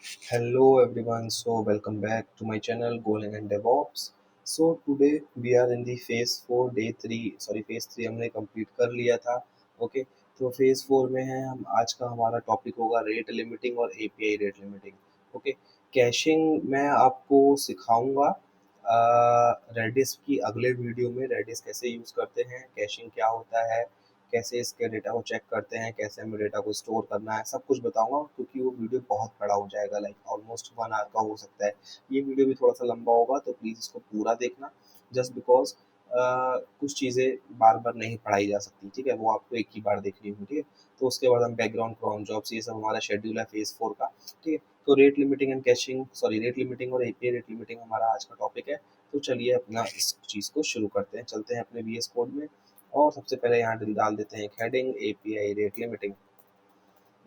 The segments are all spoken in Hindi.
Hello everyone, so welcome back to my channel Golang and DevOps. So today we are in the phase 4 day 3 phase 3 हमने कंप्लीट कर लिया था. ओके, तो फेज 4 में है हम. आज का हमारा टॉपिक होगा रेट लिमिटिंग और API rate limiting. Okay, caching मैं आपको सिखाऊंगा रेडिस की अगले वीडियो में. रेडिस कैसे यूज़ करते हैं, कैशिंग क्या होता है, कैसे इसके डेटा को चेक करते हैं, कैसे हमें डेटा को स्टोर करना है, सब कुछ बताऊंगा. क्योंकि वो वीडियो बहुत बड़ा हो जाएगा, लाइक ऑलमोस्ट 1 आवर का हो सकता है. ये वीडियो भी थोड़ा सा लंबा होगा, तो प्लीज़ इसको पूरा देखना. जस्ट बिकॉज कुछ चीज़ें बार बार नहीं पढ़ाई जा सकती, ठीक है, वो आपको एक ही बार देखनी होगी, ठीक है. तो उसके बाद हम बैकग्राउंड क्राउन जॉब्स, ये सब हमारा शेड्यूल है फेज 4 का, ठीक है. तो rate limiting and caching, rate limiting और एपीआई रेट लिमिटिंग हमारा आज का टॉपिक है. तो चलिए अपना इस चीज़ को शुरू करते हैं, चलते हैं अपने वीएस कोड में. और सबसे पहले यहाँ डाल देते हैं एक हेडिंग एपीआई रेट लिमिटिंग.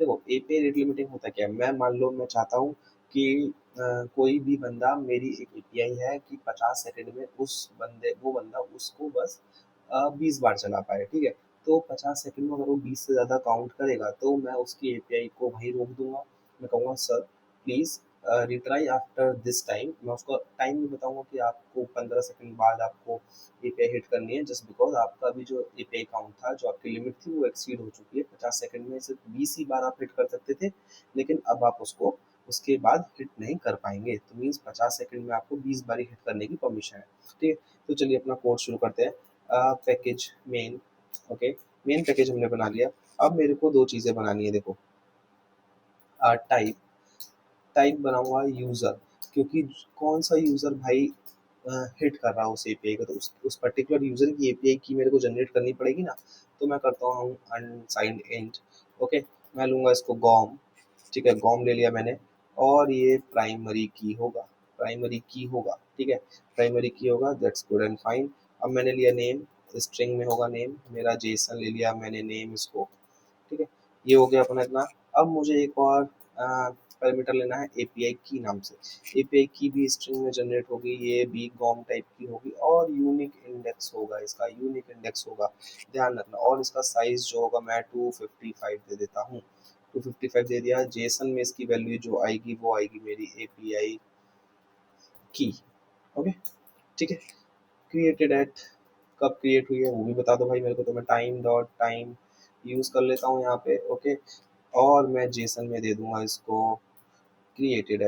देखो, एपीआई रेट लिमिटिंग होता क्या है. मैं मान लो मैं चाहता हूँ कि कोई भी बंदा, मेरी एक एपीआई है कि 50 सेकंड में वो बंदा उसको बस 20 बार चला पाए, ठीक है. तो 50 सेकंड में अगर वो 20 से ज़्यादा काउंट करेगा तो मैं उसकी एपीआई को वहीं रोक दूंगा. मैं कहूँगा sir please retry after this time. मैं उसको टाइम भी बताऊंगा कि आपको 15 सेकंड बाद आपको एपीआई हिट करनी है, जस्ट बिकॉज आपका भी जो एपीआई काउंट था, जो आपकी लिमिट थी, वो एक्सीड हो चुकी है. 50 सेकंड में सिर्फ 20 ही बार आप हिट कर सकते थे, लेकिन अब आप उसको उसके बाद हिट नहीं कर पाएंगे. तो मीन्स 50 सेकंड में आपको 20 बार ही हिट करने की परमिशन है, ठीक है. तो चलिए अपना कोड शुरू करते हैं. Package main. Okay, main package हमने बना लिया. अब मेरे को दो चीज़ें बनानी है. देखो, टाइप टाइप बनाऊंगा यूज़र, क्योंकि कौन सा यूज़र भाई हिट कर रहा हो उस एपीआई को, तो उस पर्टिकुलर यूज़र की एपीआई की मेरे को जनरेट करनी पड़ेगी ना. तो मैं करता हूँ अनसाइंड इंट. ओके, मैं लूँगा इसको गॉम, ठीक है. गॉम ले लिया मैंने, और ये प्राइमरी की होगा, ठीक है. प्राइमरी की होगा, दैट्स गुड एंड फाइन. अब मैंने लिया नेम, स्ट्रिंग में होगा नेम मेरा. जेसन ले लिया मैंने नेम इसको, ठीक है. ये हो गया अपना इतना. अब मुझे एक और पैरामीटर लेना है एपीआई की नाम से. एपीआई की भी स्ट्रिंग में जनरेट होगी, ये भी गॉम टाइप की होगी, और यूनिक इंडेक्स होगा, इसका यूनिक इंडेक्स होगा, ध्यान रखना. और इसका साइज जो होगा मैं 255 दे देता हूँ. 255 दे दिया. जेसन में इसकी वैल्यू जो आएगी वो आएगी मेरी एपीआई की. ओके, ठीक है. क्रिएटेड एट, कब क्रिएट हुई है वो भी बता दो भाई मेरे को. तो मैं टाइम डॉट टाइम यूज़ कर लेता हूँ यहाँ पे. ओके, और मैं जेसन में दे दूंगा इसको क्रिएटेड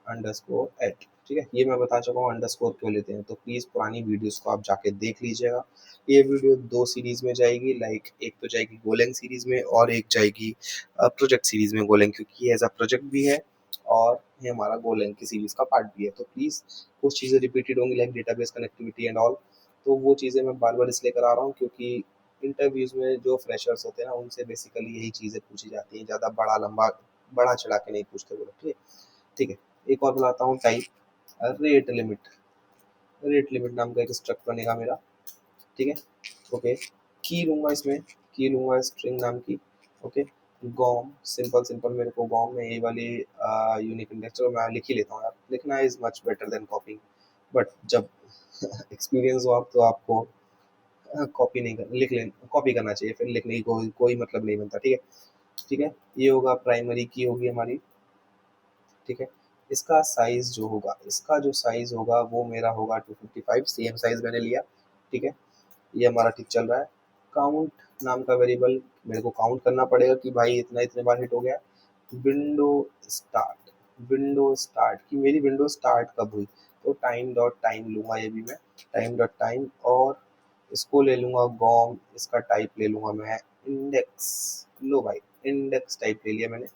अंडरस्कोर एट, ठीक है. ये मैं बता चुका हूँ अंडरस्कोर क्यों लेते हैं, तो प्लीज़ पुरानी वीडियोस को आप जाके देख लीजिएगा. ये वीडियो दो सीरीज में जाएगी, लाइक एक तो जाएगी गोलैंग सीरीज में, और एक जाएगी प्रोजेक्ट सीरीज में. गोलैंग क्योंकि ये एज अ प्रोजेक्ट भी है, और ये हमारा गोलैंग की सीरीज का पार्ट भी है. तो प्लीज़ कुछ चीज़ें रिपीटेड होंगी, like database connectivity and all. तो वो चीज़ें मैं बार बार इसलिए करा रहा हूँ क्योंकि इंटरव्यूज़ में जो फ्रेशर्स होते हैं ना, उनसे बेसिकली यही चीज़ें पूछी जाती हैं. ज़्यादा बड़ा लंबा बढ़ा चढ़ा के नहीं पूछते वो लोग, ठीक है. ठीक है, एक और बनाता हूँ type rate limit. Rate limit नाम का एक स्ट्रक्ट बनेगा मेरा, ठीक है. ओके, की लूँगा इसमें, की लूँगा स्ट्रिंग नाम की. ओके, गॉम, सिंपल सिंपल मेरे को गॉम में ये वाली यूनिक इंडेक्स, चलो मैं लिख ही लेता हूँ यार, लिखना is much better than कॉपिंग. But जब एक्सपीरियंस हो आप, तो आपको कॉपी नहीं कर लिख लेना, कॉपी करना चाहिए, फिर लिखने की कोई मतलब नहीं बनता, ठीक है. ठीक है, ये होगा प्राइमरी की होगी हमारी, ठीक है. इसका साइज़ जो होगा, इसका जो साइज़ होगा वो मेरा होगा 255. सेम साइज़ मैंने लिया, ठीक है. ये हमारा ठीक चल रहा है. काउंट नाम का वेरिएबल, मेरे को काउंट करना पड़ेगा कि भाई इतना इतने बार हिट हो गया. विंडो स्टार्ट, विंडो स्टार्ट की मेरी विंडो स्टार्ट कब हुई, तो टाइम डॉट टाइम लूँगा ये भी मैं, टाइम डॉट टाइम. और इसको ले लूँगा गॉम, इसका टाइप ले लूँगा मैं इंडेक्स. लो भाई, इंडेक्स टाइप ले लिया मैंने,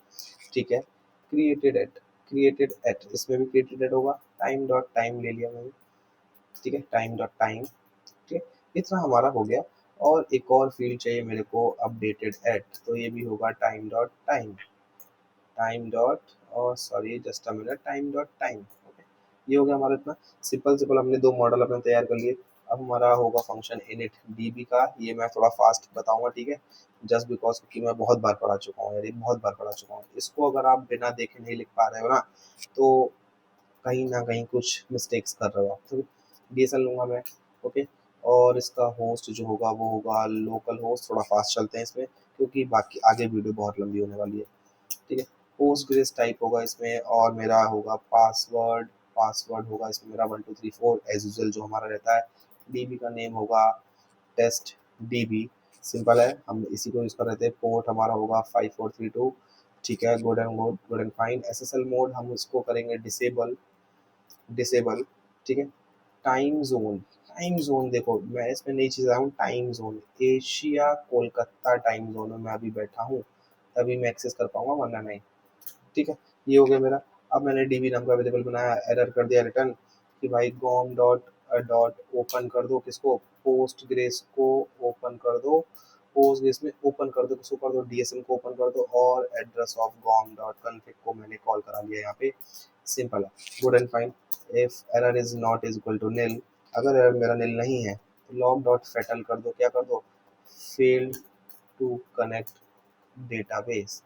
ठीक है. क्रिएटेड एट, क्रिएटेड एट, इसमें भी क्रिएटेड एट होगा. टाइम डॉट टाइम ले लिया मैंने, ठीक है. टाइम डॉट टाइम, ठीक है. इतना हमारा हो गया. और एक और फील्ड चाहिए मेरे को, अपडेटेड एट, तो ये भी होगा time dot time, time dot, और sorry just a minute, time dot time. Okay, ये हो गया हमारा इतना. सिंपल सिंपल हमने दो मॉडल अपने तैयार कर लिए. अब हमारा होगा फंक्शन इनिट डीबी का. ये मैं थोड़ा फास्ट बताऊंगा, ठीक है, जस्ट बिकॉज क्योंकि मैं बहुत बार पढ़ा चुका हूँ यार, ये बहुत बार पढ़ा चुका हूँ. इसको अगर आप बिना देखे नहीं लिख पा रहे हो ना, तो कहीं ना कहीं कुछ मिस्टेक्स कर रहे हो आप, ठीक है. डीएसएल लूँगा मैं, ओके. और इसका होस्ट जो होगा वो होगा लोकल होस्ट. थोड़ा फास्ट चलते हैं इसमें, क्योंकि बाकी आगे वीडियो बहुत लंबी होने वाली है, ठीक है. पोस्टग्रेस टाइप होगा इसमें, और मेरा होगा पासवर्ड, पासवर्ड होगा इसमें मेरा 1234 एज यूजल जो हमारा रहता है। डीबी का नेम होगा टेस्ट डीबी, सिंपल है, हम इसी को यूज़ कर रहे थे। पोर्ट हमारा होगा 5432, ठीक है, good and fine. SSL mode हम इसको करेंगे डिसेबल, डिसेबल, ठीक है। टाइम जोन, टाइम जोन देखो मैं इसमें नई चीज़ लाया हूँ, time zone Asia Kolkata time zone में मैं अभी बैठा हूँ, तभी मैं एक्सेस कर पाऊंगा, वरना नहीं, ठीक है। ये हो गया मेरा। अब मैंने डीबी नाम का वेरिएबल बनाया, एरर कर दिया रिटर्न कि भाई गॉम डॉट डॉट ओपन कर दो किसको, पोस्ट ग्रेस को ओपन कर दो, पोस्ट ग्रेस में ओपन कर दो, किसको कर दो, डीएसएम को ओपन कर दो, और address of gorm dot config को मैंने कॉल करा लिया यहाँ पे, सिंपल है, good and fine. If error is not is equal to nil, अगर एरर मेरा निल नहीं है तो लॉग डॉट फेटल कर दो, क्या कर दो, फेल्ड टू कनेक्ट डेटाबेस,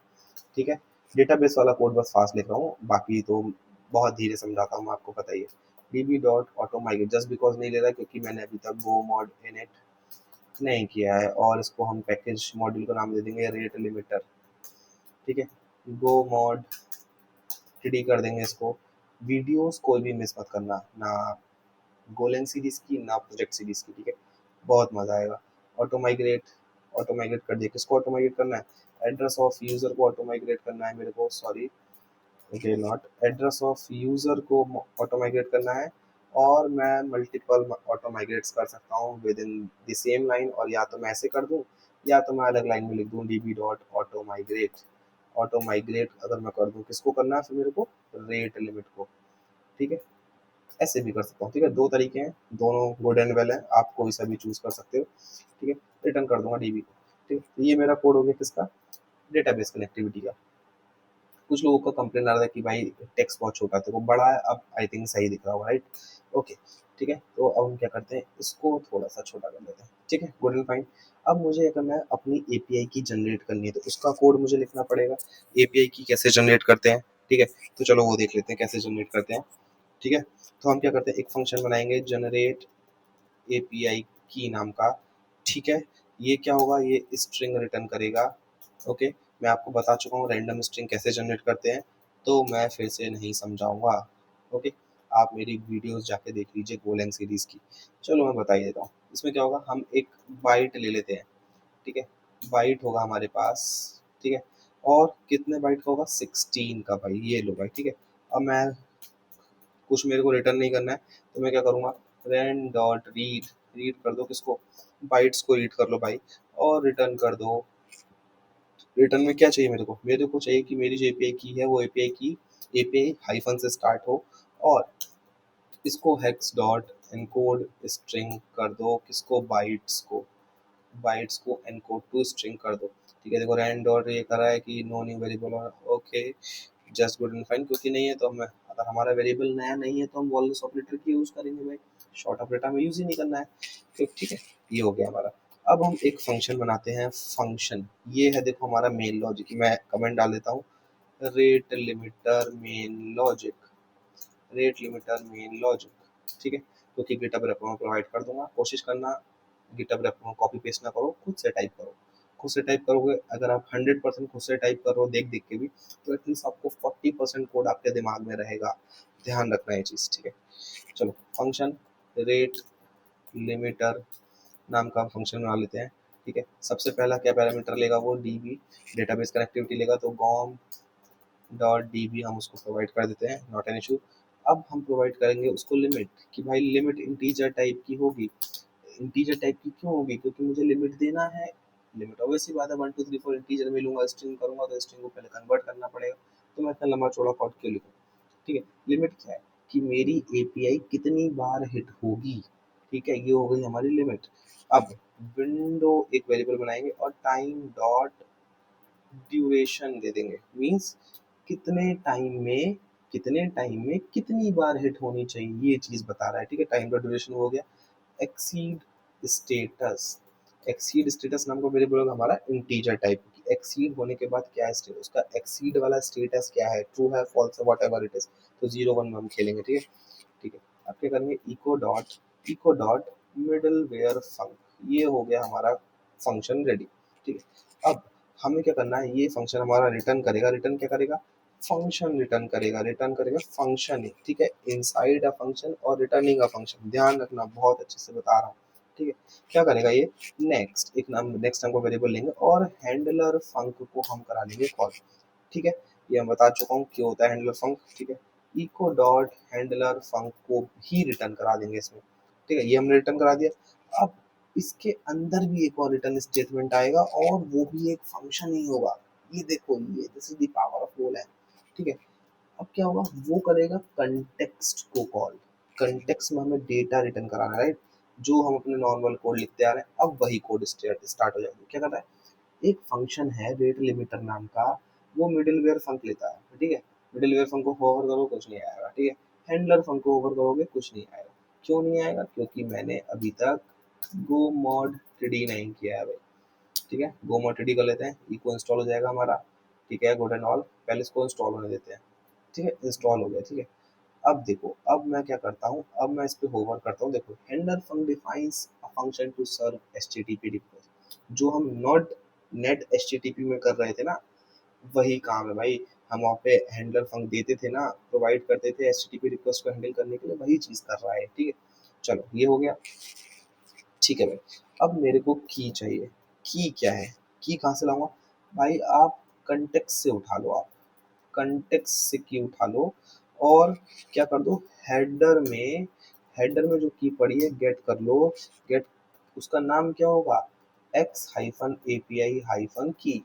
ठीक है। डेटाबेस वाला कोड बस फास्ट लिख रहा हूँ, बाकी तो बहुत धीरे समझाता हूँ, आपको पता ही है। DB dot auto migrate just because नहीं ले रहा क्योंकि मैंने अभी तक गो मॉड इनिट नहीं किया है, और इसको हम पैकेज मॉड्यूल का नाम दे देंगे रेट लिमिटर, ठीक है। गो मॉड टी कर देंगे इसको। वीडियोस कोई भी मिस मत करना, ना गोलेंग सीरीज की ना प्रोजेक्ट सीरीज की, ठीक है, बहुत मजा आएगा। ऑटो माइग्रेट, ऑटो माइग्रेट कर दिया, किसको ऑटो माइग्रेट करना है, एड्रेस ऑफ यूजर को ऑटो माइग्रेट करना है मेरे को, sorry okay not, address of user को ऑटो माइग्रेट करना है, और मैं मल्टीपल ऑटो माइग्रेट्स कर सकता हूँ with in the same line, और या तो मैं ऐसे कर दूँ या तो मैं अलग लाइन में लिख दूँ dB dot auto migrate. Auto migrate अगर मैं कर दूँ, किसको करना है फिर मेरे को, रेट लिमिट को, ठीक है, ऐसे भी कर सकता हूँ, ठीक है, दो तरीके हैं, दोनों गुड एंड वेल है, आप कोई सा भी चूज कर सकते हो, ठीक है। रिटर्न कर दूंगा डीबी को, ठीक है। तो ये मेरा कोड हो गया किसका, डेटाबेस कनेक्टिविटी का। कुछ लोगों का कंप्लेन आ रहा था कि भाई टेक्स्ट बहुत छोटा था, वो बड़ा है, अब आई थिंक सही दिख रहा होगा, राइट, ओके, ठीक है। तो अब हम क्या करते हैं, इसको थोड़ा सा छोटा कर देते हैं, ठीक है, गुड एंड फाइन। अब मुझे क्या करना है, अपनी एपीआई की जनरेट करनी है, तो उसका कोड मुझे लिखना पड़ेगा। एपीआई की कैसे जनरेट करते हैं, ठीक है, तो चलो वो देख लेते हैं कैसे जनरेट करते हैं, ठीक है। तो हम क्या करते हैं, एक फंक्शन बनाएंगे जनरेट एपीआई की नाम का, ठीक है। ये क्या होगा, ये स्ट्रिंग रिटर्न करेगा, ओके। मैं आपको बता चुका हूँ रैंडम स्ट्रिंग कैसे जनरेट करते हैं, तो मैं फिर से नहीं समझाऊंगा, ओके। आप मेरी वीडियोस जाके देख लीजिए गोलैंग सीरीज की। चलो मैं बता ही देता हूँ, इसमें क्या होगा, हम एक बाइट ले लेते हैं, ठीक है, बाइट होगा हमारे पास, ठीक है, और कितने बाइट का होगा, 16 का, भाई ये लो भाई, ठीक है। अब मैं कुछ मेरे को रिटर्न नहीं करना है, तो मैं क्या करूँगा, रैन डॉट रीड, रीड कर दो किसको, बाइट्स को रीड कर लो भाई, और रिटर्न कर दो। रिटर्न में क्या चाहिए मेरे को, मेरे को चाहिए कि मेरी जो एपीआई की है वो एपीआई की एपीआई हाइफन से स्टार्ट हो, और इसको हेक्स डॉट एनकोड स्ट्रिंग कर दो, किसको, बाइट्स को, बाइट्स को एनकोड टू स्ट्रिंग कर दो, ठीक है। देखो रैन डॉट ये कर रहा है कि no new variable, okay, just good and fine, क्योंकि नहीं है तो हम, अगर हमारा वेरिएबल नया नहीं है तो हम वॉलस ऑपरेटर की यूज़ करेंगे भाई, शॉर्ट ऑपरेटर में यूज़ ही नहीं करना है, तो ठीक है, ये हो गया हमारा। अब हम एक फंक्शन बनाते हैं, फंक्शन ये है, देखो हमारा मेन लॉजिक, मैं कमेंट डाल देता हूँ, rate limiter main logic, rate limiter main logic, ठीक है, क्योंकि गिटहब रेपो में प्रोवाइड कर दूंगा, कोशिश करना गिटहब रेपो में कॉपी पेस्ट ना करो, खुद से टाइप करो, खुद से टाइप करोगे, अगर आप 100% खुद से टाइप कर रहे हो देख देख के भी, तो एटलीस्ट आपको 40% कोड आपके दिमाग में रहेगा, ध्यान रखना ये चीज़, ठीक है। चलो फंक्शन रेट लिमिटर नाम का फंक्शन बना लेते हैं, ठीक है। सबसे पहला क्या पैरामीटर लेगा, वो डीबी डेटाबेस कनेक्टिविटी लेगा, तो गॉम डॉट डीबी हम उसको प्रोवाइड कर देते हैं, नॉट एन इशू। अब हम प्रोवाइड करेंगे उसको लिमिट, कि भाई लिमिट इंटीजर टाइप की होगी, इंटीजर टाइप की क्यों होगी, क्योंकि मुझे लिमिट देना है, लिमिट ऑब्वियसली बात है 1 2 3 4 इंटीजर में लूंगा, स्ट्रिंग करूंगा तो स्ट्रिंग को पहले कन्वर्ट करना पड़ेगा, तो मैं इतना लंबा चौड़ा कोड क्यों लिखूं, ठीक है। लिमिट क्या है, कि मेरी एपीआई कितनी बार हिट होगी, ठीक है, ये हो गई हमारी लिमिट। अब विंडो एक वेरिएबल बनाएंगे और टाइम डॉट ड्यूरेशन दे देंगे, मीन्स कितने टाइम में कितनी बार हिट होनी चाहिए, ये चीज बता रहा है, ठीक है। टाइम का ड्यूरेशन हो गया। एक्सीड स्टेटस, एक्सीड स्टेटस नाम का वेरिएबल होगा हमारा इंटीजर टाइप की, एक्सीड होने के बाद क्या है स्टेट, उसका एक्सीड वाला स्टेटस क्या है, ट्रू है फॉल्स है वॉट एवर इट इज, तो 0 1 में हम खेलेंगे, ठीक है, ठीक है। अब क्या करेंगे, इको डॉट मिडल वेयर फंक, ये हो गया हमारा फंक्शन रेडी, ठीक है। अब हमें क्या करना है, ये फंक्शन हमारा रिटर्न करेगा, रिटर्न क्या करेगा, फंक्शन रिटर्न करेगा फंक्शन ही, ठीक है, इनसाइड अ फंक्शन और रिटर्निंग अ फंक्शन, ध्यान रखना बहुत अच्छे से बता रहा हूँ, ठीक है। क्या करेगा ये, नेक्स्ट नाम को वेरिएबल लेंगे और हैंडलर फंक को हम करा लेंगे कॉल, ठीक है। ये मैं बता चुका हूँ क्यों होता है हैंडलर फंक, ठीक है। इको डॉट हैंडलर फंक को भी रिटर्न करा देंगे इसमें, ठीक है, ये हमने रिटर्न करा दिया। अब इसके अंदर भी एक और रिटर्न स्टेटमेंट आएगा और वो भी एक फंक्शन ही होगा। ये देखो, ये this is the power of Golang, ठीक है। अब क्या होगा, वो करेगा कंटेक्स्ट को कॉल, कंटेक्स्ट में हमें डेटा रिटर्न कराना है, राइट, जो हम अपने नॉर्मल कोड लिखते आ रहे हैं, अब वही कोड स्टार्ट हो जाएगा। क्या कर रहा है, एक फंक्शन है रेट लिमिटर नाम का, वो मिडिलवेयर फंक लेता है, ठीक है। मिडिलवेयर फंक को होवर करो कुछ नहीं आएगा, ठीक है। हैंडलर फंक को होवर करोगे कुछ नहीं आएगा। क्यों नहीं आएगा, क्योंकि मैंने अभी तक गो मॉड टीडी नहीं किया है भाई, ठीक है। गो मॉड टीडी कर लेते हैं, इको इंस्टॉल हो जाएगा हमारा, ठीक है, गुड एंड ऑल। पहले इसको इंस्टॉल होने देते हैं, ठीक है, इंस्टॉल हो गया, ठीक है। अब देखो, अब मैं क्या करता हूँ, अब मैं इस पे होवर करता हूँ, देखो handler func defines a function to serve HTTP request, जो हम नॉट नेट एचटीटीपी में कर रहे थे ना, वही काम है भाई। हम वहाँ पे हैंडलर फंक देते थे ना, प्रोवाइड करते थे एचटीटीपी रिक्वेस्ट को हैंडल करने के लिए, वही चीज कर रहा है, ठीक है। चलो ये हो गया, ठीक है भाई। अब मेरे को की चाहिए, की क्या है, की कहाँ से लाऊंगा भाई, आप कंटेक्स्ट से उठा लो, आप कंटेक्स्ट से की उठा लो और क्या कर दो, हेडर में, हेडर में जो की पड़ी है गेट कर लो, गेट, उसका नाम क्या होगा, एक्स हाइफन एपीआई हाइफन की,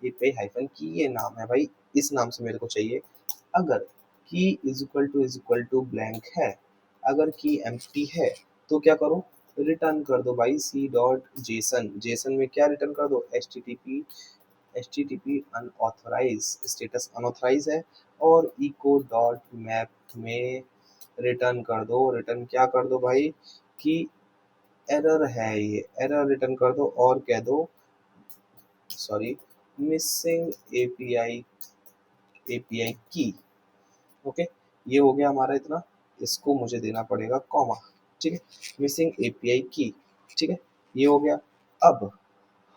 एपीआई हाइफन की ये नाम है भाई, इस नाम से मेरे को चाहिए। अगर की इज इक्वल टू ब्लैंक है, अगर की एम्प्टी है, तो क्या करो, रिटर्न कर दो भाई सी डॉट जेसन, जेसन में क्या रिटर्न कर दो, H T T P unauthorized, status unauthorized है, और इको डॉट मैप में रिटर्न कर दो, रिटर्न क्या कर दो भाई, कि एरर है, ये एरर रिटर्न कर दो और कह दो, सॉरी, मिसिंग एपीआई, एपीआई की, ओके। ये हो गया हमारा इतना, इसको मुझे देना पड़ेगा कॉमा, ठीक है, मिसिंग एपीआई की, ठीक है, ये हो गया। अब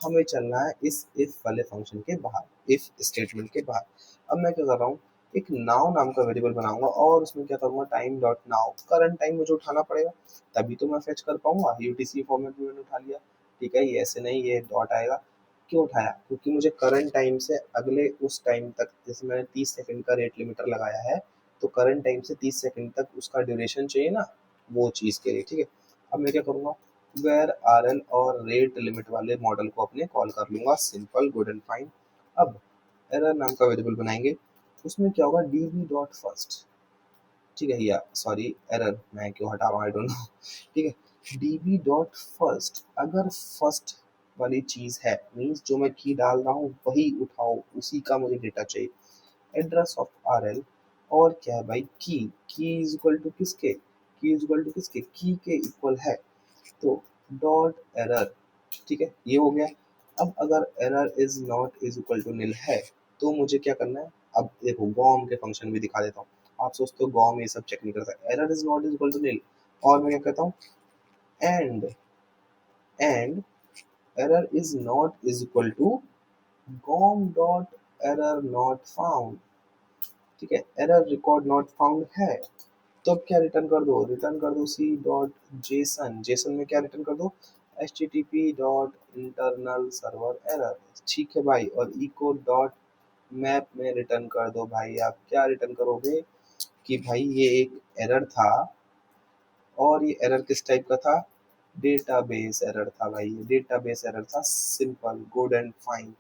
हमें चलना है इस इफ वाले फंक्शन के बाहर, इफ स्टेटमेंट के बाहर। अब मैं क्या कर रहा हूँ, एक नाउ नाम का वेरिएबल बनाऊंगा और उसमें क्या करूंगा, time dot now, current time मुझे उठाना पड़ेगा, तभी तो मैं फेच कर पाऊंगा, यूटीसी फॉर्मेट में मैंने उठा लिया, ठीक है, ये ऐसे नहीं, ये डॉट आएगा। क्यों उठाया, क्योंकि मुझे करंट टाइम से अगले उस टाइम तक, जैसे मैंने 30 सेकंड का रेट लिमिटर लगाया है, तो करंट टाइम से 30 सेकंड तक उसका ड्यूरेशन चाहिए ना, वो चीज़ के लिए, ठीक है। अब मैं क्या करूँगा, वेर आर एल और रेट लिमिट वाले मॉडल को अपने कॉल कर लूंगा, सिंपल गुड एंड फाइन। अब एरर नाम का वेरिएबल बनाएंगे, उसमें क्या होगा, डी बी डॉट फर्स्ट, ठीक है, या सॉरी, एरर मैं क्यों हटा रहा हूँ, आई डोंट नो, ठीक है, डी बी डॉट फर्स्ट, अगर फर्स्ट वाली चीज़ है, मीन्स जो मैं की डाल रहा हूँ वही उठाओ, उसी का मुझे डेटा चाहिए, एड्रेस ऑफ आर एल, और क्या है भाई, की इज इक्वल टू किसके, की इज इक्वल टू किसके, की के इक्वल है, तो डॉट एरर, ठीक है, ये हो गया। अब अगर error is not is equal to nil है, तो मुझे क्या करना है, अब देखो गॉम के फंक्शन भी दिखा देता हूँ, आप सोचते हो गॉम ये सब चेक नहीं करता, error is not is equal to nil, और मैं क्या कहता हूँ, and and error is not is equal to gorm dot error not found, ठीक है, एरर रिकॉर्ड नॉट फाउंड है, तो अब क्या रिटर्न कर दो, रिटर्न कर दो सी डॉट जेसन, जेसन में क्या रिटर्न कर दो, H T T P dot internal server error, ठीक है भाई, और इको डॉट मैप में रिटर्न कर दो भाई, आप क्या रिटर्न करोगे, कि भाई ये एक एरर था, और ये एरर किस टाइप का था, डेटाबेस एरर था भाई, ये डेटाबेस एरर था, simple good and fine,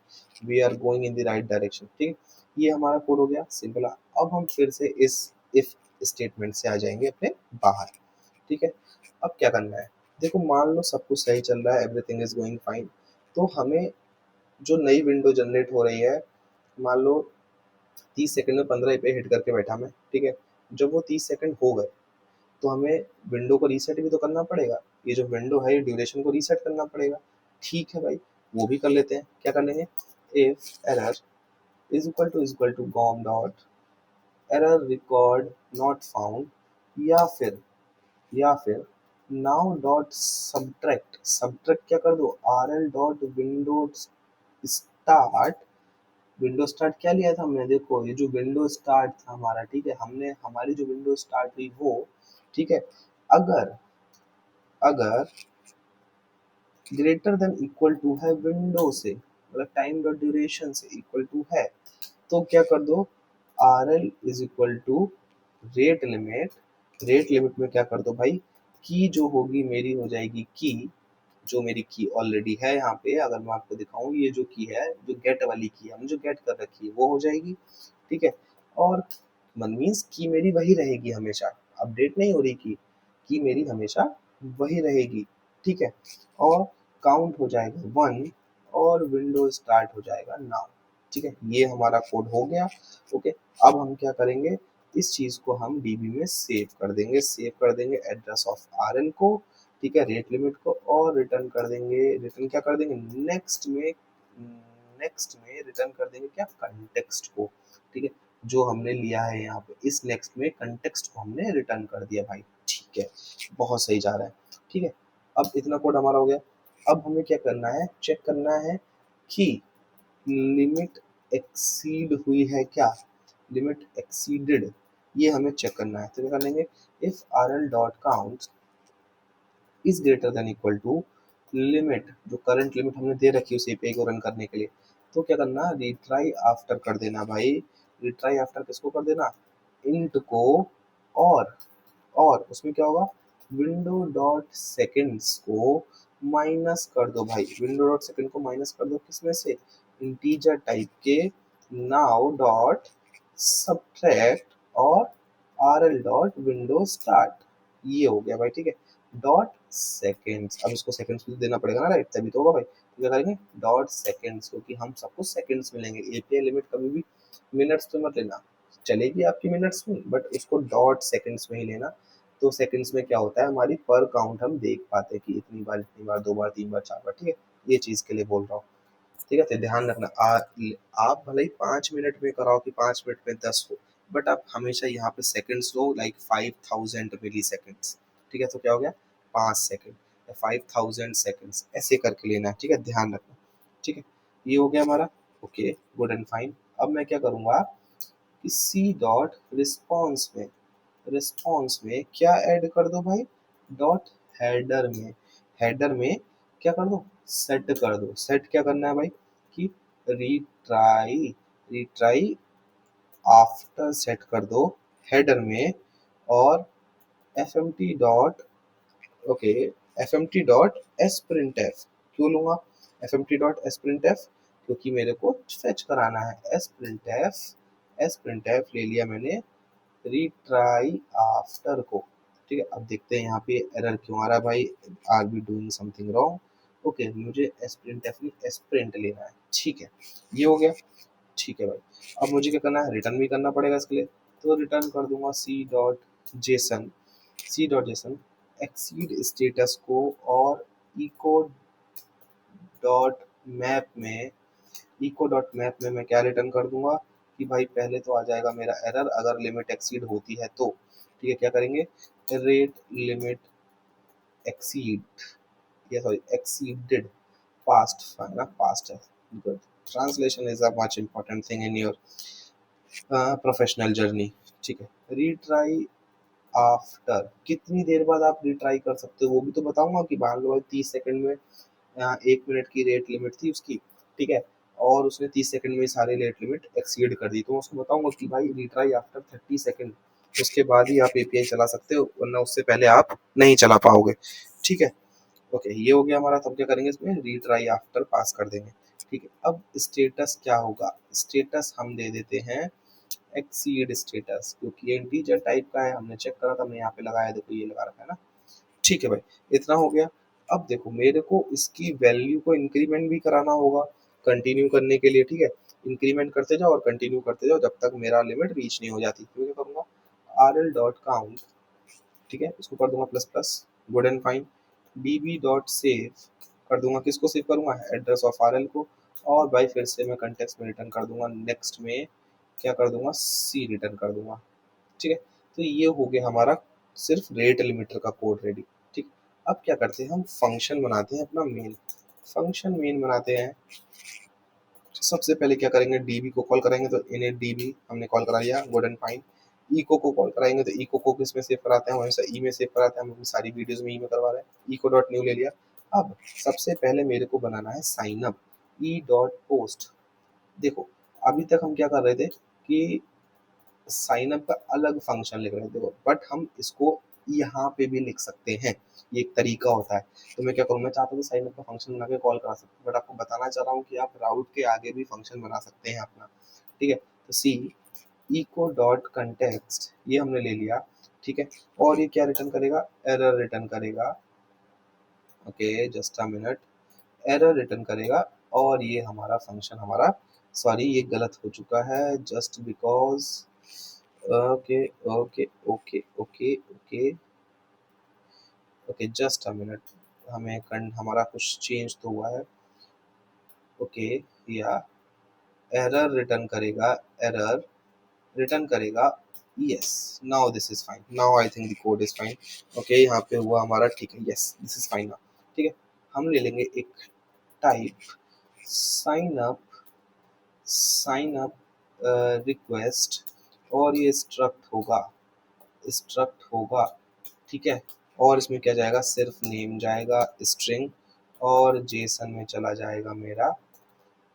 we are going in the right direction, ठीक है, ये हमारा कोड हो गया सिंपल। अब हम फिर से इस इफ स्टेटमेंट से आ जाएंगे अपने बाहर, ठीक है। अब क्या करना है, देखो मान लो सब कुछ सही चल रहा है, एवरीथिंग इज गोइंग फाइन, तो हमें जो नई विंडो जनरेट हो रही है, मान लो 30 सेकंड में 15 पे हिट करके बैठा मैं, ठीक है, जब वो 30 सेकंड हो गए, तो हमें विंडो को रीसेट भी तो करना पड़ेगा, ये जो विंडो है ये ड्यूरेशन को रीसेट करना पड़ेगा, ठीक है भाई, वो भी कर लेते हैं, क्या कर लेंगे, if error is equal to gorm dot error record not found, या फिर नाउ डॉट सब्ट्रैक्ट, सब्ट्रैक्ट क्या कर दो, R L dot windows start window start क्या लिया था हमने, देखो ये जो विंडो स्टार्ट था हमारा, ठीक है, हमने हमारी जो विंडो स्टार्ट हुई वो, ठीक है, अगर अगर ग्रेटर देन इक्वल टू है विंडो से, मतलब टाइम डॉट ड्यूरेशन से इक्वल टू है, तो क्या कर दो, R L is equal to rate limit, rate limit में क्या कर दो भाई, की जो होगी मेरी हो जाएगी की, जो मेरी की ऑलरेडी है यहाँ पे, अगर मैं आपको दिखाऊं, ये जो की है, जो गेट वाली की है, हमने जो गेट कर रखी है वो हो जाएगी, ठीक है। और मन मीन्स की मेरी वही रहेगी हमेशा, अपडेट नहीं हो रही की मेरी हमेशा वही रहेगी, ठीक है। और काउंट हो जाएगा 1 और विंडो स्टार्ट हो जाएगा नाउ, ठीक है। ये हमारा कोड हो गया, ओके। अब हम क्या करेंगे, इस चीज को हम डीबी में सेव कर देंगे एड्रेस ऑफ आरएल को, ठीक है, रेट लिमिट को, और रिटर्न कर देंगे, रिटर्न क्या कर देंगे, नेक्स्ट में रिटर्न कर देंगे क्या, कंटेक्स्ट को, ठीक है, जो हमने लिया है यहाँ पे, इस नेक्स्ट में कंटेक्स्ट को हमने रिटर्न कर दिया भाई, ठीक है, बहुत सही जा रहा है, ठीक है। अब इतना कोड हमारा हो गया। अब हमें क्या करना है, चेक करना है कि लिमिट एक्सीड हुई है क्या, लिमिट एक्सीडेड, ये हमें चेक करना है। तो क्या कर लेंगे, if R L dot count is greater than equal to limit, जो करंट लिमिट हमने दे रखी है उस एपीआई को रन करने के लिए, तो क्या करना, रिट्राई आफ्टर कर देना भाई, रिट्राई आफ्टर किसको कर देना, इंट को, और और उसमें क्या होगा, विंडो डॉट सेकेंड्स को माइनस कर दो भाई, विंडो डॉट सेकेंड को माइनस कर दो किसमें से, इंटीजर टाइप के नाउ डॉट सब्ट्रैक्ट और are L dot window start, ये हो गया भाई, ठीक है, डॉट सेकेंड्स, अब इसको सेकेंड्स में देना पड़ेगा ना, राइट, तभी तो होगा भाई, तो क्या करेंगे, डॉट सेकेंड्स, क्योंकि हम सबको सेकेंड्स मिलेंगे, एपीआई लिमिट कभी भी मिनट्स में मत लेना, चलेगी आपकी मिनट्स में, बट उसको डॉट सेकेंड्स में ही लेना। तो सेकेंड्स में क्या होता है, हमारी पर काउंट हम देख पाते हैं कि इतनी बार, 2 बार, 3 बार, 4 बार, ठीक है, ये चीज़ के लिए बोल रहा हूँ, ठीक है। तो ध्यान रखना, आप भले ही 5 मिनट में कराओ कि 5 मिनट में 10 हो, बट आप हमेशा यहाँ पे सेकंड्स लो, लाइक 5000 मिली सेकेंड्स, ठीक है, तो क्या हो गया, 5 सेकंड या 5000 सेकंड्स, ऐसे करके लेना है, ठीक है, ध्यान रखना, ठीक है। ये हो गया हमारा, ओके, गुड एंड फाइन। अब मैं क्या करूँगा कि सी डॉट रिस्पॉन्स में क्या ऐड कर दो भाई, डॉट हेडर में, हेडर में क्या कर दो, सेट कर दो, सेट क्या करना है भाई, कि रिट्राई रिट्राई आफ्टर सेट कर दो हेडर में, और F M T dot, okay, F M T dot S print F, क्यों लूंगा F M T dot S print F, क्योंकि मेरे को फेच कराना है, एस प्रिंट एफ ले लिया मैंने रिट्राई आफ्टर को, ठीक है। अब देखते हैं यहाँ पे एरर क्यों आ रहा है भाई, R be doing something wrong, okay, मुझे एस्प्रिंट एफ नहीं एस्प्रिंट लेना है, ठीक है, ये हो गया, ठीक है भाई। अब मुझे क्या करना है, रिटर्न भी करना पड़ेगा इसके लिए, तो रिटर्न कर दूंगा C dot JSON exceed status को, और इको डॉट मैप में मैं क्या रिटर्न कर दूंगा, कि भाई पहले तो आ जाएगा मेरा एरर अगर लिमिट एक्सीड होती है तो, ठीक है, क्या करेंगे, रेट लिमिट एक्सीड, या सॉरी एक्सीडेड, पास्ट है ना, पास्ट है, good, translation is a much important thing in your professional journey, ठीक है। रीट्राई आफ्टर कितनी देर बाद आप रिट्राई कर सकते हो, वो भी तो बताऊंगा, कि मान लो 30 सेकंड में 1 मिनट की रेट लिमिट थी उसकी, ठीक है, और उसने 30 सेकंड में सारी रेट लिमिट एक्सीड कर दी, तो मैं उसको बताऊंगा कि भाई रिट्राई आफ्टर 30 सेकंड, उसके बाद ही आप एपीआई चला सकते हो, वरना उससे पहले आप नहीं चला पाओगे, ठीक है, ओके, ये हो गया हमारा। तब क्या करेंगे, इसमें रीट्राई आफ्टर पास कर देंगे, ठीक है। अब स्टेटस क्या होगा, स्टेटस हम दे देते हैं एक्सीड स्टेटस, क्योंकि ये इंटीजर टाइप का है, हमने चेक करा था, हमने यहाँ पे लगाया, देखो ये लगा रखा है ना, ठीक है भाई, इतना हो गया। अब देखो मेरे को इसकी वैल्यू को इंक्रीमेंट भी कराना होगा कंटिन्यू करने के लिए, ठीक है, इंक्रीमेंट करते जाओ और कंटिन्यू करते जाओ जब तक मेरा लिमिट रीच नहीं हो जाती, तो मैं क्या करूँगा, आर एल डॉट काउंट, ठीक है, इसको कर दूंगा plus plus, good and fine, db dot save कर दूंगा, किसको सेव करूंगा, एड्रेस ऑफ आरएल को, और भाई फिर से मैं कंटेक्स्ट में रिटर्न कर दूंगा, नेक्स्ट में क्या कर दूंगा, सी रिटर्न कर दूंगा, ठीक है। तो ये हो गया हमारा सिर्फ रेट लिमिटर का कोड रेडी, ठीक। अब क्या करते हैं, हम फंक्शन बनाते हैं अपना मेन, फंक्शन मेन बनाते हैं, सबसे पहले क्या करेंगे, डीबी को कॉल करेंगे, तो इनिट डीबी हमने कॉल करा लिया, गुड एंड फाइन। इको को कॉल कराएंगे तो इको को किस में सेव कराते हैं, हमेशा ई में सेव कराते हैं, हम अपनी सारी वीडियोस में ई में करवा रहे हैं। इको डॉट न्यू ले लिया। अब सबसे पहले मेरे को बनाना है sign up, E dot post. देखो अभी तक हम क्या कर रहे थे कि साइन अप का अलग फंक्शन लिख रहे थे, देखो बट हम इसको यहाँ पे भी लिख सकते हैं, ये एक तरीका होता है। तो मैं क्या करूँ, मैं चाहता हूँ साइन अप का फंक्शन बना के कॉल करा सकते, बट आपको बताना चाह रहा हूँ कि आप राउट के आगे भी फंक्शन बना सकते हैं अपना। ठीक है, तो सी इको डॉट कंटेक्स्ट ये हमने ले लिया। ठीक है, और ये क्या रिटर्न करेगा, एरर रिटर्न करेगा। Okay just a minute, error return करेगा। और ये हमारा फंक्शन हमारा, सॉरी ये गलत हो चुका है, just because, okay okay okay okay okay okay just a minute, हमारा कुछ चेंज तो हुआ है। ओके, या एरर रिटर्न करेगा, एरर रिटर्न करेगा। Yes, now this is fine, now I think the code is fine. Okay यहाँ पे हुआ हमारा, ठीक है, yes this is fine now. ठीक है, हम ले लेंगे एक type sign up, sign up request, और ये स्ट्रक्ट होगा। ठीक है, और इसमें क्या जाएगा, सिर्फ नेम जाएगा, स्ट्रिंग, और जेसन में चला जाएगा मेरा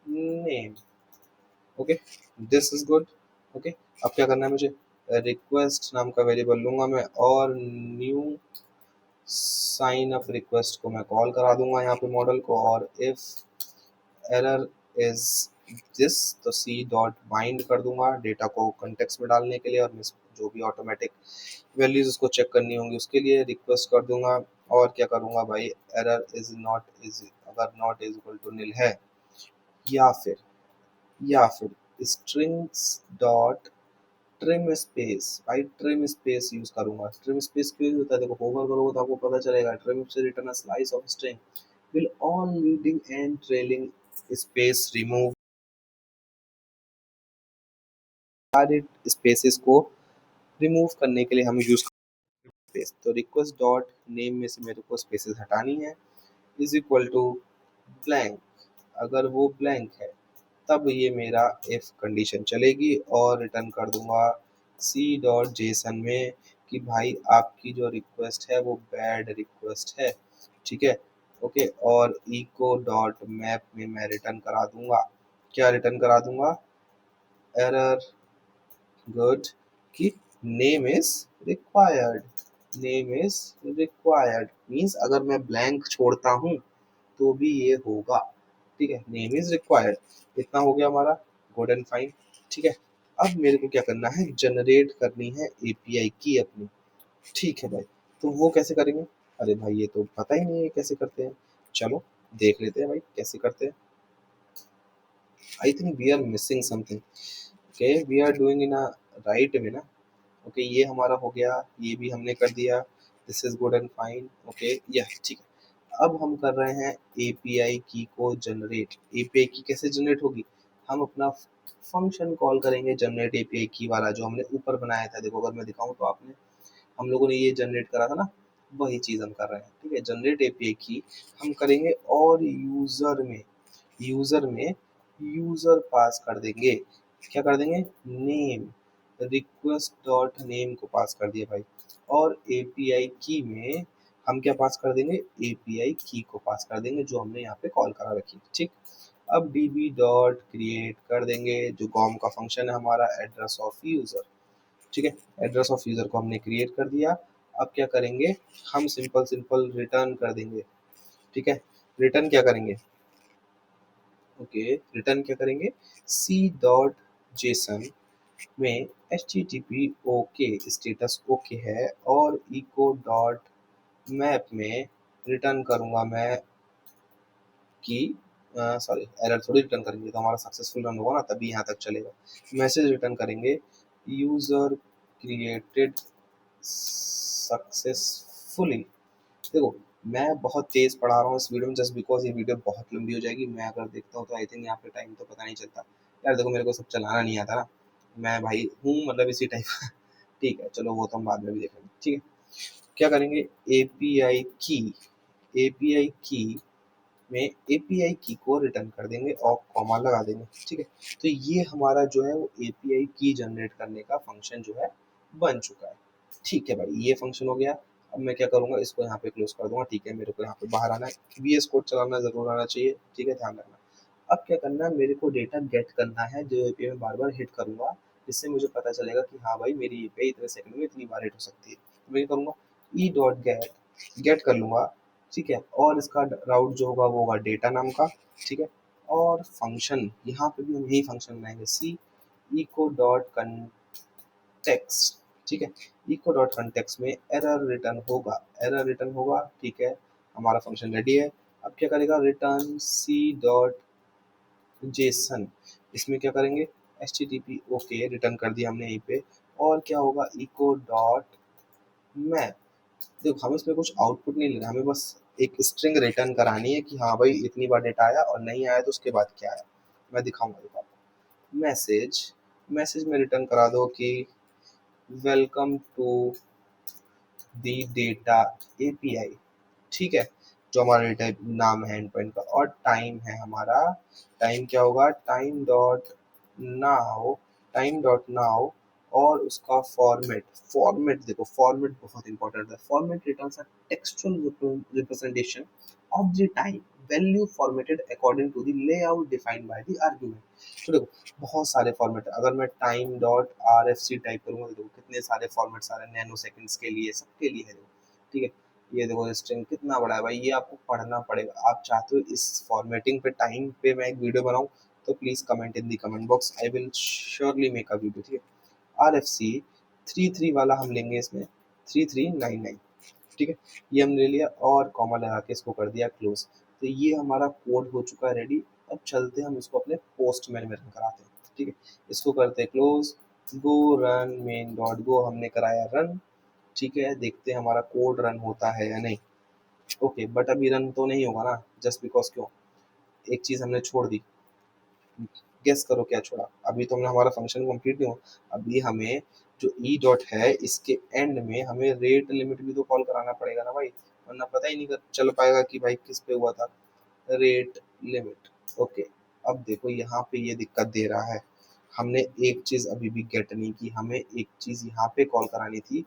name. Okay this is good. Okay, अब क्या करना है मुझे, रिक्वेस्ट नाम का वेरिएबल लूंगा मैं, और न्यू साइन अप रिक्वेस्ट को मैं कॉल करा दूंगा यहाँ पे मॉडल को, और इफ एरर इज दिस, तो सी डॉट बाइंड कर दूंगा डेटा को कंटेक्स्ट में डालने के लिए, और जो भी ऑटोमेटिक वैल्यूज उसको चेक करनी होंगी उसके लिए रिक्वेस्ट कर दूंगा। और क्या करूंगा भाई, एरर इज नॉट इज, अगर not is equal to nil है, या फिर स्ट्रिंग्स डॉट ट्रिम स्पेस, भाई ट्रिम स्पेस यूज करूंगा। ट्रिम स्पेस क्यों यूज होता है, देखो होवर करोगे तो आपको पता चलेगा, ट्रिम से return a slice of string will all leading and trailing space remove, सारे स्पेसेस को रिमूव करने के लिए हम यूज स्पेस। तो रिक्वेस्ट डॉट नेम में से मेरे को स्पेसेस हटानी है, इज इक्वल टू ब्लैंक, अगर वो ब्लैंक है तब ये मेरा इफ कंडीशन चलेगी, और रिटर्न कर दूंगा सी डॉट जेसन में कि भाई आपकी जो रिक्वेस्ट है वो बैड रिक्वेस्ट है। ठीक है, ओके, और इको डॉट मैप में मैं रिटर्न करा दूंगा, क्या रिटर्न करा दूंगा, एरर, गुड, कि name is required, name is required means अगर मैं ब्लैंक छोड़ता हूँ तो भी ये होगा। ठीक है, नेम इज रिक्वायर्ड, इतना हो गया हमारा, गुड एंड फाइन। ठीक है, अब मेरे को क्या करना है, जनरेट करनी है एपीआई की अपनी। ठीक है भाई, तो वो कैसे करेंगे, अरे भाई ये तो पता ही नहीं है कैसे करते हैं, चलो देख लेते हैं भाई कैसे करते हैं। I think we are missing something, okay we are doing in a right way ना। ओके ये हमारा हो गया, ये भी हमने कर दिया, this is good and fine. Okay yes ठीक है, अब हम कर रहे हैं एपीआई की को जनरेट। एपीआई की कैसे जनरेट होगी, हम अपना फंक्शन कॉल करेंगे जनरेट एपीआई की वाला जो हमने ऊपर बनाया था। देखो अगर मैं दिखाऊं तो आपने, हम लोगों ने ये जनरेट करा था ना, वही चीज हम कर रहे हैं। ठीक है, जनरेट एपीआई की हम करेंगे, और यूजर में यूजर पास कर देंगे, क्या कर देंगे, नेम, रिक्वेस्ट डॉट नेम को पास कर दिया भाई, और एपीआई की में हम क्या पास कर देंगे, एपीआई की को पास कर देंगे जो हमने यहाँ पे कॉल करा रखी। ठीक, अब db डॉट क्रिएट कर देंगे जो कॉम का फंक्शन है हमारा, एड्रेस ऑफ यूजर। ठीक है, एड्रेस ऑफ यूजर को हमने क्रिएट कर दिया। अब क्या करेंगे, हम सिंपल सिंपल रिटर्न कर देंगे। ठीक है, रिटर्न क्या करेंगे, ओके रिटर्न क्या करेंगे, सी डॉट जेसन में H T T P okay status okay है, और इको डॉट मैप में रिटर्न करूंगा मैं कि, सॉरी एरर थोड़ी रिटर्न करेंगे, तो हमारा सक्सेसफुल रन होगा ना तभी यहाँ तक चलेगा। मैसेज रिटर्न करेंगे, यूजर क्रिएटेड सक्सेसफुली। देखो मैं बहुत तेज पढ़ा रहा हूँ इस वीडियो में, जस्ट बिकॉज ये वीडियो बहुत लंबी हो जाएगी। मैं अगर देखता हूँ तो आई थिंक यहाँ पे टाइम तो पता नहीं चलता यार, देखो मेरे को सब चलाना नहीं आता ना, मैं भाई हूँ मतलब इसी टाइप का। ठीक है चलो वो तो हम बाद में भी देखेंगे। ठीक है, क्या करेंगे, एपीआई की में एपीआई की को रिटर्न कर देंगे और कॉमा लगा देंगे, ठीक है। तो ये हमारा जो है वो एपीआई की जनरेट करने का फंक्शन जो है बन चुका है। ठीक है भाई, ये फंक्शन हो गया। अब मैं क्या करूँगा, इसको यहाँ पे क्लोज कर दूंगा। ठीक है, मेरे को यहाँ पे बाहर आना है, वीएस कोड चलाना जरूर आना चाहिए, ठीक है, ध्यान रखना। अब क्या करना है, मेरे को डेटा गेट करना है जो एपीआई में बार बार हिट करूंगा, जिससे मुझे पता चलेगा कि हाँ भाई मेरी एपीआई इतने सेकंड में इतनी बार हिट हो सकती है। तो मैं क्या करूँगा, ई डॉट गेट गेट कर लूंगा, ठीक है। और इसका राउट जो होगा वो होगा डेटा नाम का, ठीक है। और फंक्शन यहाँ पे भी हम यही फंक्शन बनाएंगे, सी इको डॉट कंटेक्स्ट, ठीक है। इको डॉट कंटेक्स्ट में एरर रिटर्न होगा, एरर रिटर्न होगा, ठीक है। हमारा फंक्शन रेडी है। अब क्या करेगा, रिटर्न सी डॉट जेसन, इसमें क्या करेंगे, H T T P okay return कर दिया हमने यहीं पे। और क्या होगा, इको डॉट मैप। देखो हम इसमें कुछ आउटपुट नहीं ले रहे, हमें बस एक स्ट्रिंग रिटर्न करानी है कि हाँ भाई इतनी बार डेटा आया, और नहीं आया तो उसके बाद क्या आया मैं दिखाऊंगा। देखो आपको मैसेज, मैसेज में रिटर्न करा दो कि welcome to the data API, ठीक है, जो हमारा डेटा नाम है एंड पॉइंट का। और टाइम है हमारा, टाइम क्या होगा, नाउ टाइम डॉट नाउ। और उसका फॉर्मेट, फॉर्मेट देखो फॉर्मेट बहुत इंपॉर्टेंट है। Format returns a textual representation of the time value formatted according to the layout defined by the argument. तो देखो बहुत सारे फॉर्मेट, अगर मैं time dot R F C type करूंगा तो देखो कितने सारे फॉर्मेट आ रहे हैं, नैनो सेकंड्स के लिए, सबके लिए है देखो, ठीक है। ये देखो स्ट्रिंग कितना बड़ा है भाई, ये आपको पढ़ना पड़ेगा। आप चाहते हो इस फॉर्मेटिंग पे टाइम पे मैं एक वीडियो बनाऊं, तो please comment in the comment box, I will surely make a video, ठीक है। आर एफ सी 33 वाला हम लेंगे इसमें, 3399, ठीक है। ये हम ले लिया और कॉमा लगा के इसको कर दिया क्लोज। तो ये हमारा कोड हो चुका है रेडी। अब चलते हैं हम इसको अपने पोस्टमैन में रन कराते हैं, ठीक है। इसको करते हैं close, go run main dot go, हमने कराया रन, ठीक है। देखते हैं हमारा कोड रन होता है या नहीं। ओके बट अभी रन तो नहीं होगा ना, जस्ट बिकॉज क्यों, एक चीज हमने छोड़ दी। गेस करो क्या छोड़ा, अभी तो हमने हमारा फंक्शन कंप्लीट नहीं हुआ। अभी हमें जो ई डॉट है इसके एंड में हमें रेट लिमिट भी तो कॉल कराना पड़ेगा ना भाई, वरना पता ही नहीं चल पाएगा कि भाई किस पे हुआ था रेट लिमिट। ओके, अब देखो यहाँ पे ये दिक्कत दे रहा है। हमने एक चीज अभी भी गेट नहीं की, हमें एक चीज यहाँ पे कॉल करानी थी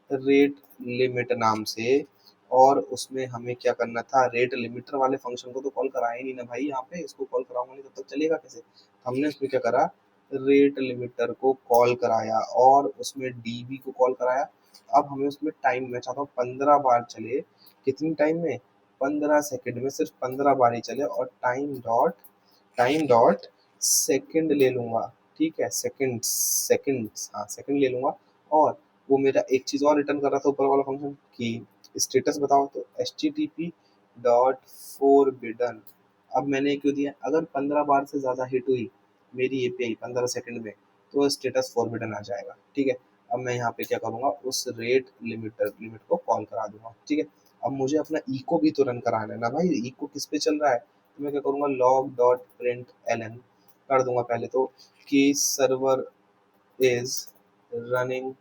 रेट लिमिट नाम से। और उसमें हमें क्या करना था, रेट लिमिटर वाले फंक्शन को तो कॉल कराया ही नहीं ना भाई, यहाँ पे इसको कॉल कराऊंगा नहीं तब तक चलेगा कैसे। हमने उसमें क्या करा, रेट लिमिटर को कॉल कराया और उसमें डीबी को कॉल कराया। अब हमें उसमें टाइम, मैं चाहता हूँ 15 बार चले, कितनी टाइम में, 15 सेकंड में, सिर्फ 15 बार ही चले। और टाइम डॉट सेकंड ले लूंगा, ठीक है, सेकंड सेकंड, हाँ सेकंड ले लूंगा। और वो मेरा एक चीज और रिटर्न कर रहा था ऊपर वाला फंक्शन की स्टेटस बताओ, तो H T T P dot forbidden. अब मैंने क्यों दिया, अगर 15 बार से ज्यादा हिट हुई मेरी एपीआई 15 सेकंड में, तो स्टेटस फॉरबिडन आ जाएगा, ठीक है। अब मैं यहाँ पे क्या करूंगा, उस रेट लिमिट को कॉल करा दूंगा, ठीक है। अब मुझे अपना इको भी तो रन कराना है ना भाई, इको किस पे चल रहा है, तो मैं क्या करूंगा, लॉग डॉट प्रिंट एलन कर दूंगा पहले तो कि सर्वर इज रनिंग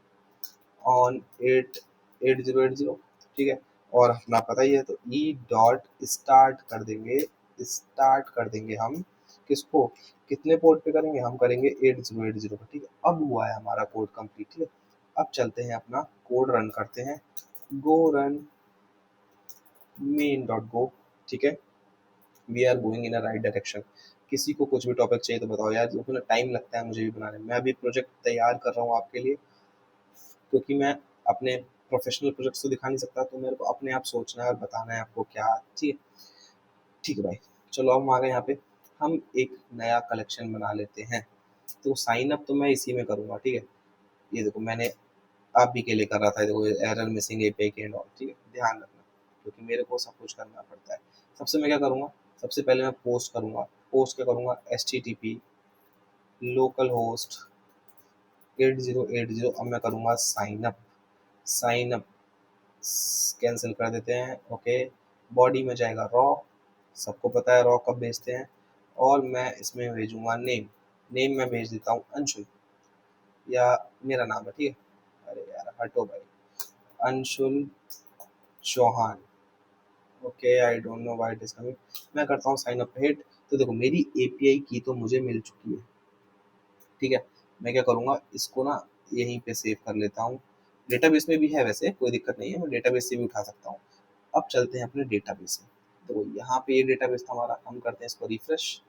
ऑन 8080, ठीक है। और अपना पता ही है, तो ई डॉट स्टार्ट कर देंगे हम किसको, कितने पोर्ट पे करेंगे, हम करेंगे 8080 पर, ठीक है। अब हुआ है हमारा कोड कंप्लीट, ठीक है। अब चलते हैं अपना कोड रन करते हैं, go run main dot go, ठीक है। We are going in a right direction. किसी को कुछ भी टॉपिक चाहिए तो बताओ यार, उतना टाइम लगता है मुझे भी बनाने में, मैं अभी प्रोजेक्ट तैयार कर रहा हूँ आपके लिए, क्योंकि मैं अपने प्रोफेशनल प्रोजेक्ट्स तो दिखा नहीं सकता, तो मेरे को अपने आप सोचना है और बताना है आपको क्या, ठीक है। ठीक है भाई, चलो अब हम आ गए यहाँ पे, हम एक नया कलेक्शन बना लेते हैं। तो साइन अप तो मैं इसी में करूँगा, ठीक है। ये देखो मैंने आप भी के लिए कर रहा था, देखो एरर मिसिंग एपीआई के एंड ऑल, ठीक है, ध्यान रखना, क्योंकि मेरे को सब कुछ करना पड़ता है। सबसे मैं क्या करूँगा, सबसे पहले मैं पोस्ट करूँगा, पोस्ट क्या करूँगा, H T T P localhost 8080। अब मैं करूँगा sign up, sign up cancel कर देते हैं, ओके। बॉडी में जाएगा रॉ, सबको पता है रॉ कब भेजते हैं। और मैं इसमें भेजूंगा नेम, नेम मैं भेज देता हूँ अंशुल, या मेरा नाम है, ठीक है। अरे यार हटो भाई, Anshul Chauhan, okay, I don't know why it is coming. मैं करता हूँ साइन अप हिट। तो देखो मेरी एपीआई की तो मुझे मिल चुकी है, ठीक है। मैं क्या करूँगा, इसको ना यहीं पे सेव कर लेता हूँ। डेटाबेस में भी है वैसे, कोई दिक्कत नहीं है, मैं डेटाबेस से भी उठा सकता हूँ। अब चलते हैं अपने डेटाबेस में। तो यहाँ पे ये डेटाबेस था हमारा, हम करते हैं इसको रिफ्रेश।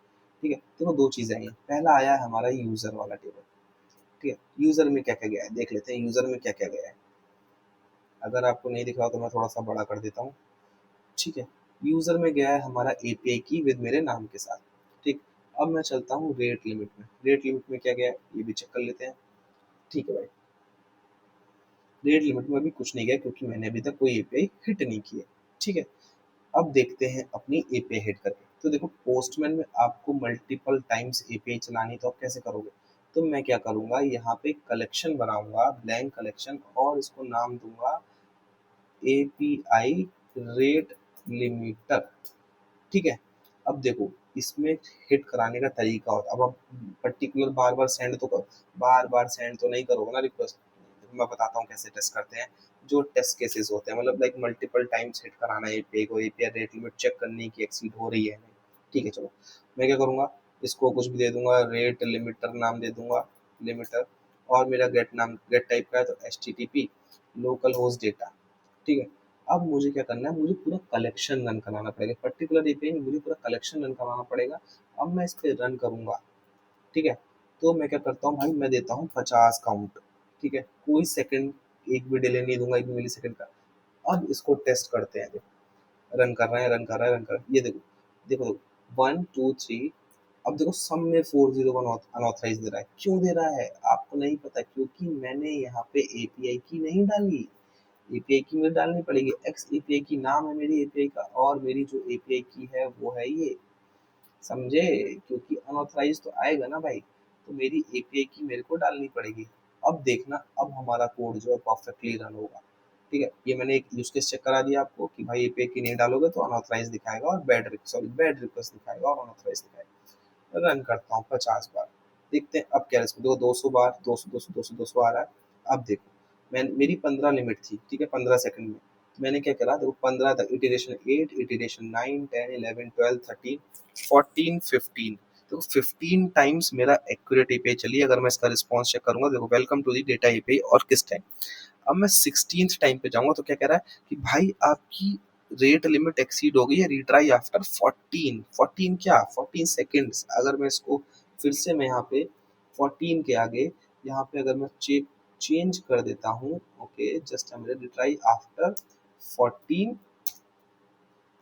ठीक है, देखो दो चीज़ें आई हैं। पहला आया है हमारा यूज़र वाला टेबल। ठीक है, यूज़र में क्या क्या गया है देख लेते हैं, यूज़र में क्या क्या गया है। अगर आपको नहीं दिख रहा हो तो मैं थोड़ा सा बड़ा कर देता हूँ। ठीक है, यूज़र में गया है हमारा एपीआई की विद मेरे नाम के साथ। ठीक, अब मैं चलता हूँ रेट लिमिट में। रेट लिमिट में क्या गया है ये भी चेक कर लेते हैं। ठीक है भाई, रेट लिमिट में भी कुछ नहीं गया क्योंकि मैंने अभी तक कोई एपीआई हिट नहीं की है। ठीक है, अब देखते हैं अपनी एपीआई हिट करके। तो देखो पोस्टमैन में आपको मल्टीपल टाइम्स एपीआई चलानी, तो आप कैसे करोगे। तो मैं क्या करूँगा, यहाँ पे कलेक्शन बनाऊंगा, ब्लैंक कलेक्शन, और इसको नाम दूंगा एपीआई रेट लिमिटर। ठीक है, अब देखो इसमें हिट कराने का तरीका होता है। अब आप पर्टिकुलर बार बार सेंड तो कर, बार बार सेंड तो नहीं करोगे ना रिक्वेस्ट। मैं बताता हूँ कैसे टेस्ट करते हैं। जो टेस्ट केसेस होते हैं, मतलब लाइक मल्टीपल टाइम्स हिट कराना है एपीआई को, एपीआई रेट लिमिट चेक करनी की एक्सीड हो रही है नहीं। ठीक है, चलो मैं क्या करूँगा, इसको कुछ भी दे दूंगा, रेट लिमिटर नाम दे दूंगा, लिमिटर। और मेरा गेट नाम गेट टाइप का है तो H T T P local host data. ठीक है, अब मुझे क्या करना है, मुझे पूरा कलेक्शन रन कराना पड़ेगा, पर्टिकुलर एपीआई नहीं, मुझे पूरा कलेक्शन रन कराना पड़ेगा। अब मैं इस पे रन करूंगा। ठीक है, तो मैं क्या करता हूँ भाई, मैं देता हूँ 50 काउंट। ठीक है, कोई सेकंड एक भी डिले नहीं दूंगा, 1 मिली सेकंड का। अब इसको टेस्ट करते हैं। देखो रन कर रहे हैं, रन कर रहा है, रन कर रहा है। ये देखो, देखो देखो 1 2 3। अब देखो सब में 401 अनऑथराइज दे रहा है। क्यों दे रहा है आपको नहीं पता, क्योंकि मैंने यहाँ पे एपीआई की नहीं डाली। एपीआई की मुझे डालनी पड़ेगी, एक्स एपीआई की नाम है मेरी एपीआई का, और मेरी जो एपीआई की है वो है ये, समझे। क्योंकि अनऑथराइज तो आएगा ना भाई, तो मेरी एपीआई की मेरे को डालनी पड़ेगी। अब देखना, अब हमारा कोड जो है परफेक्टली रन होगा। ठीक है, ये मैंने एक यूज केस चेक करा दिया आपको कि भाई एपीआई की नहीं डालोगे तो अनऑथराइज दिखाएगा और बैड रिक्वेस्ट दिखाएगा और अनऑथराइज दिखाएगा। रन करता हूँ 50 बार, देखते हैं अब क्या रिस्क। देखो 200 बार, 200 200 200 200 आ रहा है। अब देखो मैं, मेरी 15 लिमिट थी, ठीक है, 15 सेकंड में। तो मैंने क्या करा, देखो 15 तक, इटरेशन 8, इटरेशन 9, 10, 11, 12, 13, 14, 15। देखो 15 टाइम्स मेरा एक्यूरेट एपीआई चली। अगर मैं इसका रिस्पॉन्स चेक करूंगा, देखो welcome to the data API, और किस टाइम। अब मैं 16th टाइम पे जाऊंगा तो क्या कह रहा है कि भाई आपकी रेट लिमिट एक्सीड हो गई है, रिट्राई आफ्टर 14। 14 क्या, 14 सेकेंड्स। अगर मैं इसको फिर से, मैं यहाँ पे 14 के आगे, यहाँ पे अगर मैं चेंज कर देता हूँ, okay just retry after 14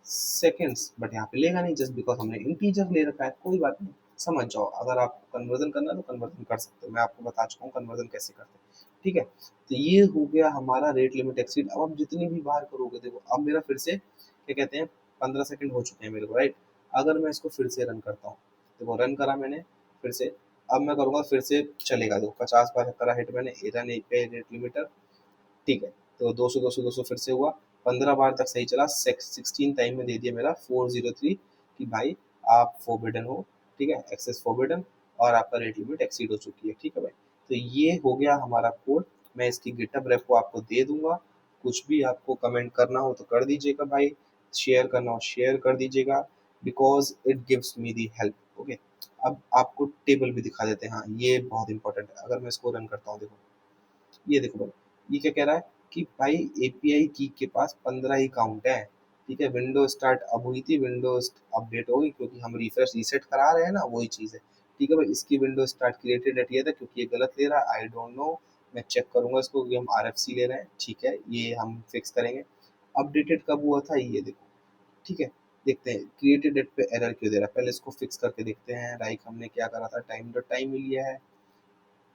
seconds, but यहाँ पे लेगा नहीं, जस्ट बिकॉज हमने इंटीजर ले रखा है। कोई बात नहीं, समझ जाओ। अगर आपको कन्वर्जन करना है तो कन्वर्जन कर सकते हो, मैं आपको बता चुका हूँ कन्वर्जन कैसे करते हैं। ठीक है, तो ये हो गया हमारा रेट लिमिट एक्सीड। अब आप जितनी भी बार करोगे, देखो अब मेरा फिर से क्या कहते हैं, 15 सेकंड हो चुके हैं मेरे को, राइट। अगर मैं इसको फिर से रन करता हूँ, देखो रन करा मैंने फिर से। अब मैं करूँगा फिर से, चलेगा। देखो 50 बार करा हिट मैंने, रन एपीआई रेट लिमिटर। ठीक है, तो 200 200 200 फिर से हुआ। 15 बार तक सही चला। 16 टाइम में दे दिया मेरा 403 कि भाई आप फोरबिडन हो। ठीक है, एक्सेस फोरबिडन, और आपका रेट लिमिट एक्सीड हो चुकी है। ठीक है भाई, तो ये हो गया हमारा कोड। मैं इसकी गिटहब रेपो आपको दे दूंगा। कुछ भी आपको कमेंट करना हो तो कर दीजिएगा भाई, शेयर करना हो शेयर कर दीजिएगा, because it gives me the help. Okay, अब आपको टेबल भी दिखा देते हैं। हाँ, ये बहुत इंपॉर्टेंट है। अगर मैं इसको रन करता हूँ, देखो ये देखो भाई, ये क्या कह रहा है कि भाई एपीआई की के पास 15 ही काउंट है। ठीक है, विंडो स्टार्ट अब हुई थी, विंडो अपडेट होगी क्योंकि हम रिफ्रेश रीसेट करा रहे हैं ना, वही चीज़ है। ठीक है भाई, इसकी विंडो स्टार्ट क्रिएटेड एट ये था क्योंकि ये गलत ले रहा है, आई डोंट नो। मैं चेक करूंगा इसको कि हम आरएफसी ले रहे हैं। ठीक है, ये हम फिक्स करेंगे। अपडेटेड कब हुआ था ये देखो। ठीक है, देखते हैं क्रिएटेड डेट पे एरर क्यों दे रहा है, पहले इसको फिक्स करके देखते हैं। लाइक हमने क्या करा था, टाइम डॉट टाइम मिल गया है।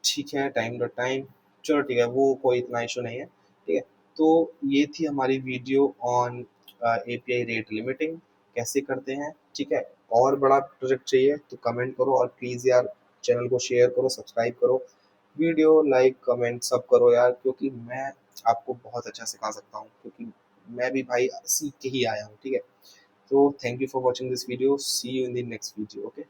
ठीक है, टाइम डॉट टाइम, चलो ठीक है, वो कोई इतना इशू नहीं है। ठीक है, तो ये थी हमारी video on API rate limiting, कैसे करते हैं। ठीक है, और बड़ा प्रोजेक्ट चाहिए तो कमेंट करो, और प्लीज़ यार चैनल को शेयर करो, सब्सक्राइब करो, वीडियो लाइक कमेंट सब करो यार, क्योंकि मैं आपको बहुत अच्छा सिखा सकता हूँ, क्योंकि मैं भी भाई सीख के ही आया हूँ। ठीक है, तो thank you for watching this video, see you in the next video. Okay.